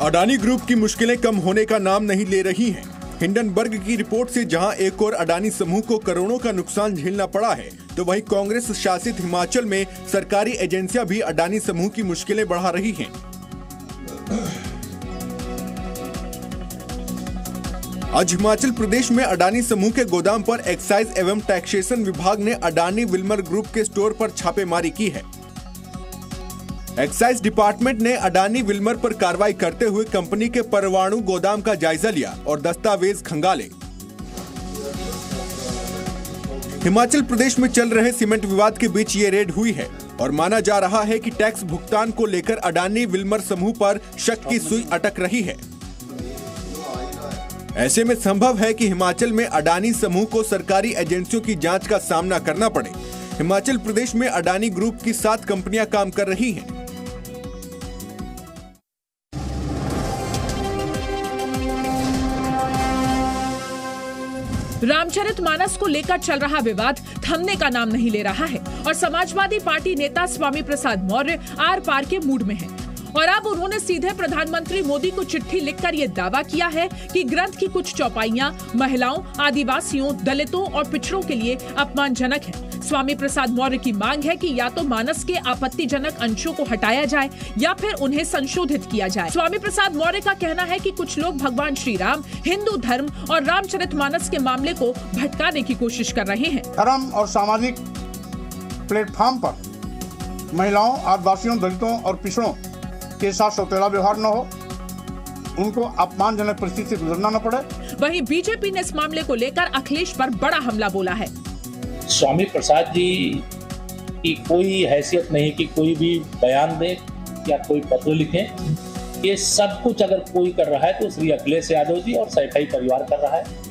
Adani group की मुश्किलें कम होने का नाम नहीं ले रही हैं। हिंडनबर्ग की रिपोर्ट से जहां एक और अडानी समूह को करोड़ों का नुकसान झेलना पड़ा है, तो वहीं कांग्रेस शासित हिमाचल में सरकारी एजेंसियां भी अडानी समूह की मुश्किलें बढ़ा रही हैं। आज हिमाचल प्रदेश में अडानी समूह के गोदाम पर एक्साइज एवं टैक्सेशन विभाग ने अडानी विल्मर ग्रुप के स्टोर पर छापेमारी की है। एक्साइज डिपार्टमेंट ने अडानी विल्मर पर कार्रवाई करते हुए कंपनी के परवाणु गोदाम का जायजा लिया और दस्तावेज खंगाले। हिमाचल प्रदेश में चल रहे सीमेंट विवाद के बीच ये रेड हुई है और माना जा रहा है कि टैक्स भुगतान को लेकर अडानी विल्मर समूह पर शक की सुई अटक रही है। ऐसे में संभव है कि हिमाचल में अडानी समूह को सरकारी एजेंसियों की जांच का सामना करना पड़े। हिमाचल प्रदेश में अडानी ग्रुप की 7 कंपनियां काम कर रही हैं। रामचरितमानस को लेकर चल रहा विवाद थमने का नाम नहीं ले रहा है और समाजवादी पार्टी नेता स्वामी प्रसाद मौर्य आर पार के मूड में हैं। और अब उन्होंने सीधे प्रधानमंत्री मोदी को चिट्ठी लिखकर ये दावा किया है कि ग्रंथ की कुछ चौपाइयां महिलाओं, आदिवासियों, दलितों और पिछड़ों के लिए अपमानजनक है। स्वामी प्रसाद मौर्य की मांग है कि या तो मानस के आपत्तिजनक अंशों को हटाया जाए या फिर उन्हें संशोधित किया जाए। स्वामी प्रसाद मौर्य का कहना है कि कुछ लोग भगवान श्री राम, हिंदू धर्म और रामचरितमानस के मामले को भटकाने की कोशिश कर रहे हैं। धर्म और सामाजिक प्लेटफॉर्म पर महिलाओं, आदिवासियों, दलितों और पिछड़ों के साथ सौतेला व्यवहार न हो, उनको अपमानजनक परिस्थिति से गुजरना न पड़े। वहीं बीजेपी ने इस मामले को लेकर अखिलेश पर बड़ा हमला बोला है। स्वामी प्रसाद जी की कोई हैसियत नहीं कि कोई भी बयान दे या कोई पत्र लिखे। ये सब कुछ अगर कोई कर रहा है तो श्री अखिलेश यादव जी और सैफई परिवार कर रहा है।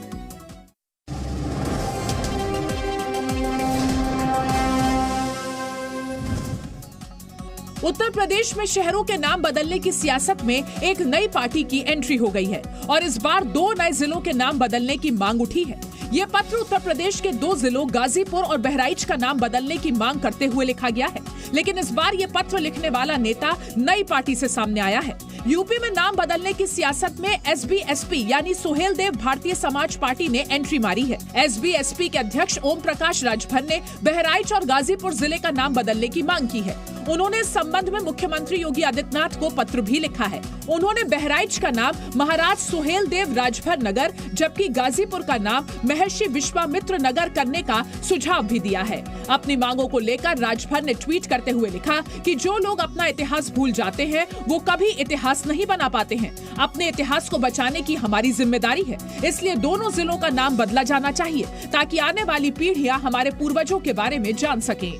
उत्तर प्रदेश में शहरों के नाम बदलने की सियासत में एक नई पार्टी की एंट्री हो गई है और इस बार 2 नए जिलों के नाम बदलने की मांग उठी है। ये पत्र उत्तर प्रदेश के 2 जिलों गाजीपुर और बहराइच का नाम बदलने की मांग करते हुए लिखा गया है, लेकिन इस बार ये पत्र लिखने वाला नेता नई पार्टी से सामने आया है। यूपी में नाम बदलने की सियासत में एसबीएसपी यानी सोहेल देव भारतीय समाज पार्टी ने एंट्री मारी है। एसबीएसपी के अध्यक्ष ओम प्रकाश राजभर ने बहराइच और गाजीपुर जिले का नाम बदलने की मांग की है। उन्होंने इस संबंध में मुख्यमंत्री योगी आदित्यनाथ को पत्र भी लिखा है। उन्होंने बहराइच का नाम महाराज सोहेल देव राजभर नगर जबकि गाजीपुर का नाम महर्षि विश्वामित्र नगर करने का सुझाव भी दिया है। अपनी मांगों को लेकर राजभर ने ट्वीट करते हुए लिखा कि जो लोग अपना इतिहास भूल जाते हैं वो कभी इतिहास नहीं बना पाते हैं। अपने इतिहास को बचाने की हमारी जिम्मेदारी है, इसलिए दोनों जिलों का नाम बदला जाना चाहिए ताकि आने वाली पीढ़ियां हमारे पूर्वजों के बारे में जान सकें।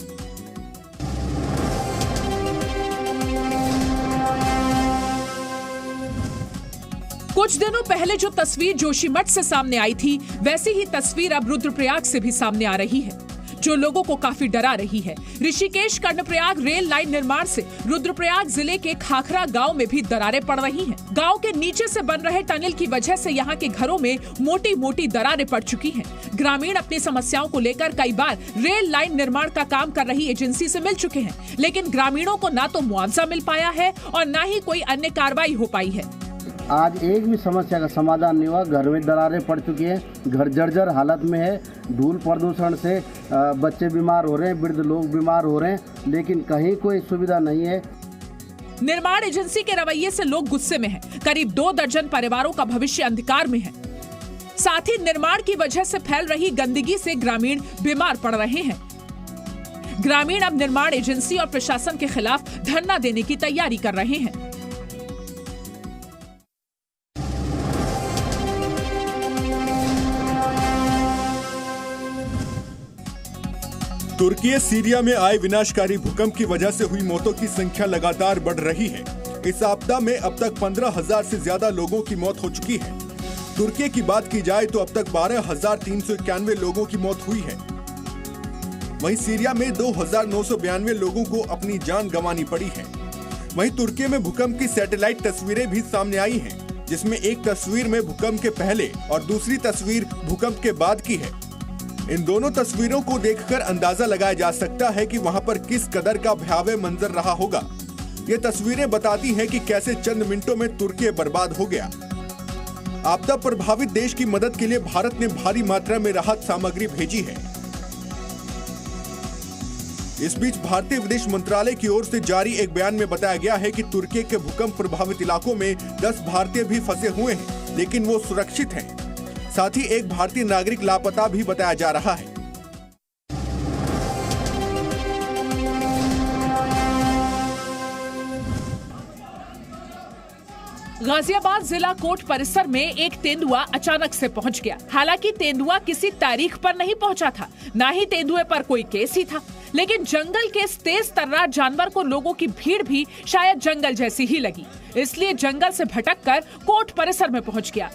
कुछ दिनों पहले जो तस्वीर जोशीमठ से सामने आई थी, वैसी ही तस्वीर अब रुद्रप्रयाग से भी सामने आ रही है, जो लोगों को काफी डरा रही है। ऋषिकेश कर्णप्रयाग रेल लाइन निर्माण से रुद्रप्रयाग जिले के खाखरा गांव में भी दरारें पड़ रही हैं। गांव के नीचे से बन रहे टनल की वजह से यहां के घरों में मोटी मोटी दरारें पड़ चुकी हैं। ग्रामीण अपनी समस्याओं को लेकर कई बार रेल लाइन निर्माण का काम कर रही एजेंसी से मिल चुके हैं, लेकिन ग्रामीणों को न तो मुआवजा मिल पाया है और न ही कोई अन्य कार्रवाई हो पाई है। आज एक भी समस्या का समाधान नहीं हुआ। घर में दरारें पड़ चुकी हैं, घर जर्जर हालत में है। धूल प्रदूषण से बच्चे बीमार हो रहे हैं, वृद्ध लोग बीमार हो रहे हैं, लेकिन कहीं कोई सुविधा नहीं है। निर्माण एजेंसी के रवैये से लोग गुस्से में हैं। करीब 2 दर्जन परिवारों का भविष्य अंधकार में है। साथ ही निर्माण की वजह से फैल रही गंदगी से ग्रामीण बीमार पड़ रहे हैं। ग्रामीण अब निर्माण एजेंसी और प्रशासन के खिलाफ धरना देने की तैयारी कर रहे हैं। तुर्की सीरिया में आए विनाशकारी भूकंप की वजह से हुई मौतों की संख्या लगातार बढ़ रही है। इस आपदा में अब तक 15,000 से ज्यादा लोगों की मौत हो चुकी है। तुर्की की बात की जाए तो अब तक 12,391 लोगों की मौत हुई है। वहीं सीरिया में 2,992 लोगों को अपनी जान गंवानी पड़ी है। वहीं तुर्की में भूकंप की सैटेलाइट तस्वीरें भी सामने आई हैं, जिसमें एक तस्वीर में भूकंप के पहले और दूसरी तस्वीर भूकंप के बाद की है। इन दोनों तस्वीरों को देखकर अंदाजा लगाया जा सकता है कि वहां पर किस कदर का भयावह मंजर रहा होगा। ये तस्वीरें बताती हैं कि कैसे चंद मिनटों में तुर्की बर्बाद हो गया। आपदा प्रभावित देश की मदद के लिए भारत ने भारी मात्रा में राहत सामग्री भेजी है। इस बीच भारतीय विदेश मंत्रालय की ओर से जारी एक बयान में बताया गया है कि तुर्की के भूकंप प्रभावित इलाकों में 10 भारतीय भी फंसे हुए हैं, लेकिन वो सुरक्षित हैं। साथ ही एक भारतीय नागरिक लापता भी बताया जा रहा है। गाजियाबाद जिला कोर्ट परिसर में एक तेंदुआ अचानक से पहुंच गया। हालांकि तेंदुआ किसी तारीख पर नहीं पहुंचा था, ना ही तेंदुए पर कोई केस ही था, लेकिन जंगल के इस तेज तर्रार जानवर को लोगों की भीड़ भी शायद जंगल जैसी ही लगी, इसलिए जंगल से भटककर कोर्ट परिसर में पहुंच गया।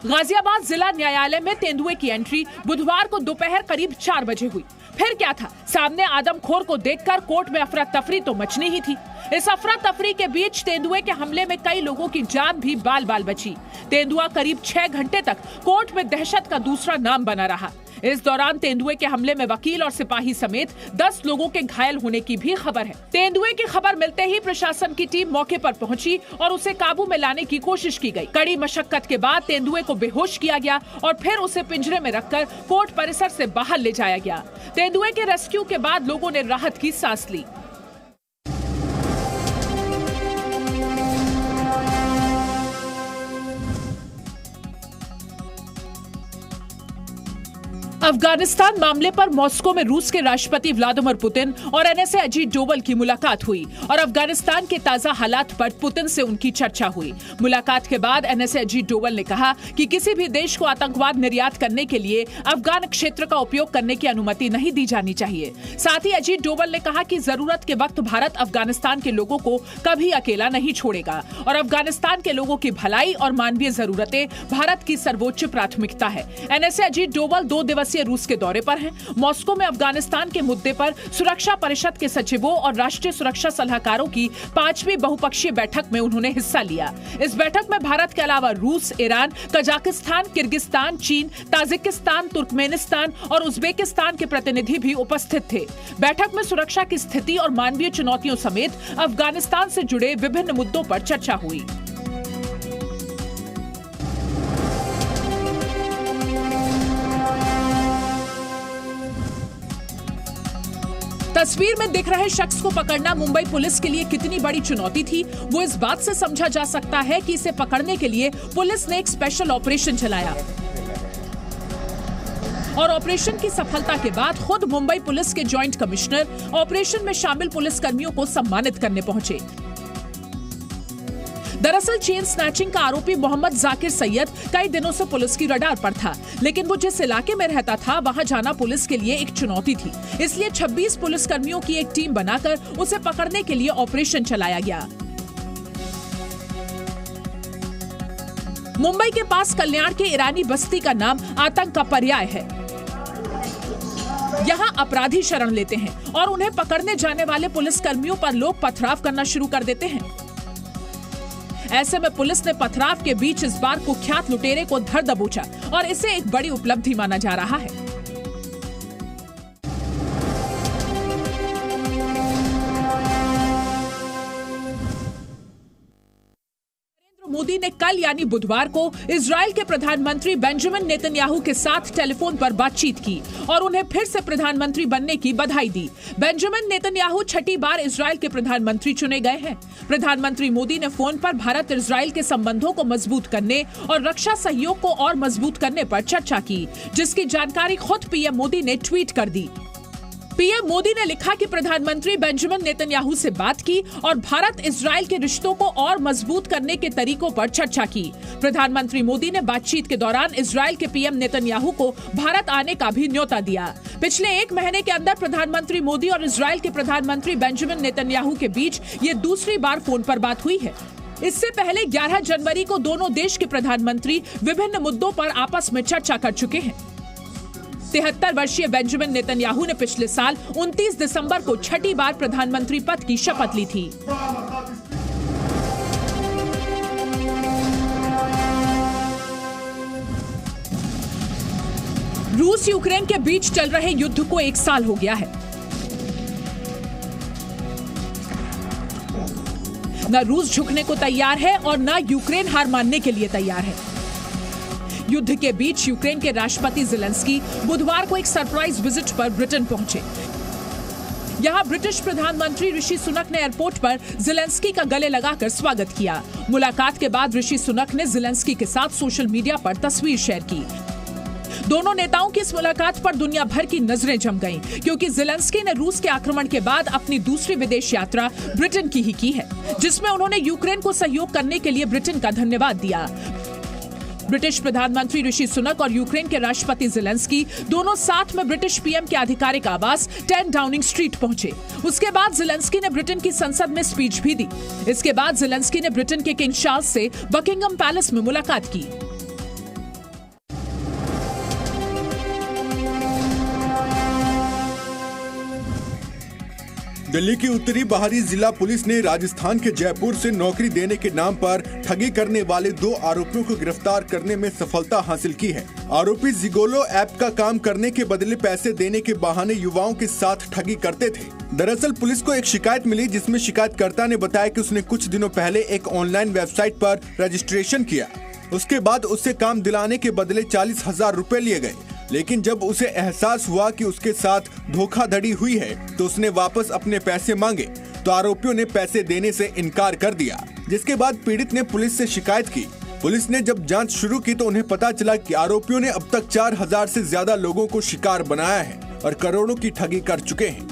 गाजियाबाद जिला न्यायालय में तेंदुए की एंट्री बुधवार को दोपहर करीब 4 बजे हुई। फिर क्या था, सामने आदमखोर को देखकर कोर्ट में अफरा तफरी तो मचनी ही थी। इस अफरा तफरी के बीच तेंदुए के हमले में कई लोगों की जान भी बाल बाल बची। तेंदुआ करीब 6 घंटे तक कोर्ट में दहशत का दूसरा नाम बना रहा। इस दौरान तेंदुए के हमले में वकील और सिपाही समेत 10 लोगों के घायल होने की भी खबर है। तेंदुए की खबर मिलते ही प्रशासन की टीम मौके पर पहुंची और उसे काबू में लाने की कोशिश की गई। कड़ी मशक्कत के बाद तेंदुए को बेहोश किया गया और फिर उसे पिंजरे में रखकर कोर्ट परिसर से बाहर ले जाया गया। तेंदुए के रेस्क्यू के बाद लोगों ने राहत की सांस ली। अफगानिस्तान मामले पर मॉस्को में रूस के राष्ट्रपति व्लादिमीर पुतिन और एनएसए अजीत डोवल की मुलाकात हुई और अफगानिस्तान के ताजा हालात पर पुतिन से उनकी चर्चा हुई। मुलाकात के बाद एनएसए अजीत डोवल ने कहा कि किसी भी देश को आतंकवाद निर्यात करने के लिए अफगान क्षेत्र का उपयोग करने की अनुमति नहीं दी जानी चाहिए। साथ ही अजीत डोवल ने कहा कि जरूरत के वक्त भारत अफगानिस्तान के लोगों को कभी अकेला नहीं छोड़ेगा और अफगानिस्तान के लोगों की भलाई और मानवीय जरूरतें भारत की सर्वोच्च प्राथमिकता है। एनएसए अजीत डोवल 2 दिवसीय रूस के दौरे पर हैं। मॉस्को में अफगानिस्तान के मुद्दे पर सुरक्षा परिषद के सचिवों और राष्ट्रीय सुरक्षा सलाहकारों की 5वीं बहुपक्षीय बैठक में उन्होंने हिस्सा लिया। इस बैठक में भारत के अलावा रूस, ईरान, कजाकिस्तान, किर्गिस्तान, चीन, ताजिकिस्तान, तुर्कमेनिस्तान और उज्बेकिस्तान के प्रतिनिधि भी उपस्थित थे। बैठक में सुरक्षा की स्थिति और मानवीय चुनौतियों समेत अफगानिस्तान से जुड़े विभिन्न मुद्दों पर चर्चा हुई। तस्वीर में दिख रहे शख्स को पकड़ना मुंबई पुलिस के लिए कितनी बड़ी चुनौती थी, वो इस बात से समझा जा सकता है कि इसे पकड़ने के लिए पुलिस ने एक स्पेशल ऑपरेशन चलाया और ऑपरेशन की सफलता के बाद खुद मुंबई पुलिस के जॉइंट कमिश्नर ऑपरेशन में शामिल पुलिस कर्मियों को सम्मानित करने पहुंचे। दरअसल चेन स्नैचिंग का आरोपी मोहम्मद जाकिर सैयद कई दिनों से पुलिस की रडार पर था, लेकिन वो जिस इलाके में रहता था वहां जाना पुलिस के लिए एक चुनौती थी। इसलिए 26 पुलिस कर्मियों की एक टीम बनाकर उसे पकड़ने के लिए ऑपरेशन चलाया गया। मुंबई के पास कल्याण के ईरानी बस्ती का नाम आतंक का पर्याय है। यहाँ अपराधी शरण लेते हैं और उन्हें पकड़ने जाने वाले पुलिस कर्मियों पर लोग पथराव करना शुरू कर देते हैं। ऐसे में पुलिस ने पथराव के बीच इस बार कुख्यात लुटेरे को धर दबोचा और इसे एक बड़ी उपलब्धि माना जा रहा है। मोदी ने कल यानी बुधवार को इजराइल के प्रधानमंत्री बेंजामिन नेतन्याहू के साथ टेलीफोन पर बातचीत की और उन्हें फिर से प्रधानमंत्री बनने की बधाई दी। बेंजामिन नेतन्याहू 6ठी बार इजराइल के प्रधानमंत्री चुने गए हैं। प्रधानमंत्री मोदी ने फोन पर भारत इजराइल के संबंधों को मजबूत करने और रक्षा सहयोग को और मजबूत करने पर चर्चा की, जिसकी जानकारी खुद पीएम मोदी ने ट्वीट कर दी। पीएम मोदी ने लिखा कि प्रधानमंत्री बेंजामिन नेतन्याहू से बात की और भारत इजराइल के रिश्तों को और मजबूत करने के तरीकों पर चर्चा की। प्रधानमंत्री मोदी ने बातचीत के दौरान इजराइल के पीएम नेतन्याहू को भारत आने का भी न्योता दिया। पिछले 1 महीने के अंदर प्रधानमंत्री मोदी और इजराइल के प्रधानमंत्री बेंजामिन नेतन्याहू के बीच ये दूसरी बार फोन पर बात हुई है। इससे पहले 11 जनवरी को दोनों देश के प्रधानमंत्री विभिन्न मुद्दों पर आपस में चर्चा कर चुके हैं। 73 वर्षीय बेंजामिन नेतन्याहू ने पिछले साल 29 दिसंबर को 6ठी बार प्रधानमंत्री पद की शपथ ली थी। रूस यूक्रेन के बीच चल रहे युद्ध को 1 साल हो गया है। न रूस झुकने को तैयार है और न यूक्रेन हार मानने के लिए तैयार है। युद्ध के बीच यूक्रेन के राष्ट्रपति ज़ेलेंस्की बुधवार को एक सरप्राइज विजिट पर ब्रिटेन पहुंचे। यहां ब्रिटिश प्रधानमंत्री ऋषि सुनक ने एयरपोर्ट पर ज़ेलेंस्की का गले लगाकर स्वागत किया। मुलाकात के बाद ऋषि सुनक ने ज़ेलेंस्की के साथ सोशल मीडिया पर तस्वीर शेयर की। दोनों नेताओं की इस मुलाकात पर दुनिया भर की नजरें जम गईं, क्योंकि ज़ेलेंस्की ने रूस के आक्रमण के बाद अपनी दूसरी विदेश यात्रा ब्रिटेन की ही की है, जिसमें उन्होंने यूक्रेन को सहयोग करने के लिए ब्रिटेन का धन्यवाद दिया। ब्रिटिश प्रधानमंत्री ऋषि सुनक और यूक्रेन के राष्ट्रपति ज़ेलेंस्की दोनों साथ में ब्रिटिश पीएम के आधिकारिक आवास 10 डाउनिंग स्ट्रीट पहुंचे। उसके बाद ज़ेलेंस्की ने ब्रिटेन की संसद में स्पीच भी दी। इसके बाद ज़ेलेंस्की ने ब्रिटेन के किंग चार्ल्स से बकिंगम पैलेस में मुलाकात की। दिल्ली की उत्तरी बाहरी जिला पुलिस ने राजस्थान के जयपुर से नौकरी देने के नाम पर ठगी करने वाले 2 आरोपियों को गिरफ्तार करने में सफलता हासिल की है। आरोपी जिगोलो ऐप का काम करने के बदले पैसे देने के बहाने युवाओं के साथ ठगी करते थे। दरअसल पुलिस को एक शिकायत मिली, जिसमें शिकायतकर्ता ने बताया कि उसने कुछ दिनों पहले एक ऑनलाइन वेबसाइट पर रजिस्ट्रेशन किया। उसके बाद उससे काम दिलाने के बदले 40,000 रुपए लिए गए, लेकिन जब उसे एहसास हुआ कि उसके साथ धोखाधड़ी हुई है तो उसने वापस अपने पैसे मांगे, तो आरोपियों ने पैसे देने से इनकार कर दिया, जिसके बाद पीड़ित ने पुलिस से शिकायत की। पुलिस ने जब जांच शुरू की तो उन्हें पता चला कि आरोपियों ने अब तक 4000 से ज्यादा लोगों को शिकार बनाया है और करोड़ों की ठगी कर चुके हैं।